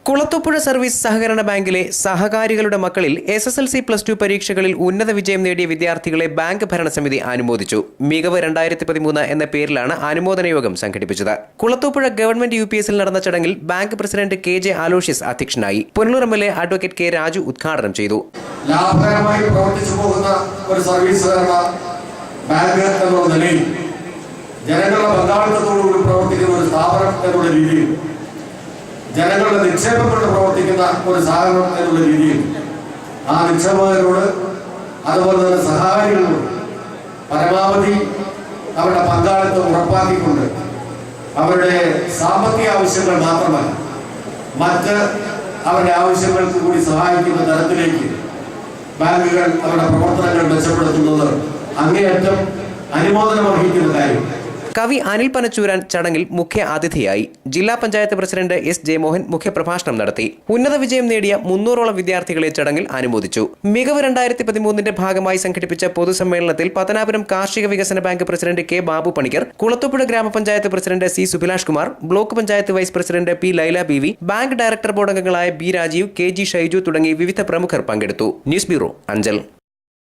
Kulathupuzha service സഹകരണ ബാങ്കിലെ സഹകാരികളുടെ മക്കളിൽ SSLC+2 പരീക്ഷകളിൽ ഉന്നത വിജയം നേടിയ വിദ്യാർത്ഥികളെ ബാങ്ക് ഭരണസമിതി അനുമോദിച്ചു. മികവ് 2013 എന്ന പേരിലാണ് അനുമോദന യോഗം സംഘടിപ്പിച്ചത്. കുളത്തൂപ്പുഴ ഗവൺമെന്റ് UPSൽ നടന്ന ചടങ്ങിൽ ബാങ്ക് പ്രസിഡന്റ് KJ അലോഷ്യസ് അധ്യക്ഷനായി. Punalur MLA advocate K Raju ഉദ്ഘാടനം ചെയ്തു. ലാഭകരമായി പ്രവർത്തിച്ചു പോകുന്ന ഒരു സർവീസ് സഹകരണ ബാങ്ക് എന്നുള്ള നിലയിൽ ജനങ്ങളുടെ പങ്കാളിത്തത്തോടുകൂടി പ്രവർത്തിക്കുന്ന ഒരു സ്ഥാപനം എന്നുള്ള രീതിയിൽ ജനങ്ങളുടെ നിക്ഷേപം കൊണ്ട് പ്രവർത്തിക്കുന്ന ഒരു സ്ഥാപനം എന്നുള്ള രീതിയിൽ ആ നിക്ഷേപകരോട് അതുപോലെ തന്നെ സഹായികളോട് പരമാവധി അവരുടെ പങ്കാളിത്തം ഉറപ്പാക്കിക്കൊണ്ട് അവരുടെ സാമ്പത്തിക ആവശ്യങ്ങൾ മാത്രമല്ല മറ്റ് അവരുടെ ആവശ്യങ്ങൾക്ക് കൂടി സഹായിക്കുന്ന തരത്തിലേക്ക് ബാങ്കുകൾ അവരുടെ പ്രവർത്തനങ്ങൾ മെച്ചപ്പെടുത്തുന്നത് അങ്ങേയറ്റം അനുമോദനം അർഹിക്കുന്ന കാര്യം. കവി അനിൽ പനച്ചൂരാൻ ചടങ്ങിൽ മുഖ്യ അതിഥിയായി. ജില്ലാ പഞ്ചായത്ത് പ്രസിഡന്റ് S. ജയമോഹൻ മുഖ്യപ്രഭാഷണം നടത്തി. ഉന്നത വിജയം നേടിയ 300ഓളം വിദ്യാർത്ഥികളെ ചടങ്ങിൽ അനുമോദിച്ചു. മികവ് 2013 ഭാഗമായി സംഘടിപ്പിച്ച പൊതുസമ്മേളനത്തിൽ പത്തനാപുരം കാർഷിക വികസന bank president K. Babu Panicker, Kulathupuzha ഗ്രാമപഞ്ചായത്ത് president C. Subhilash Kumar, block panchayat vice president P. Laila BV, bank director board അംഗങ്ങളായ B. രാജീവ്, KG ഷൈജു തുടങ്ങി വിവിധ പ്രമുഖർ പങ്കെടുത്തു. News bureau, Anchal.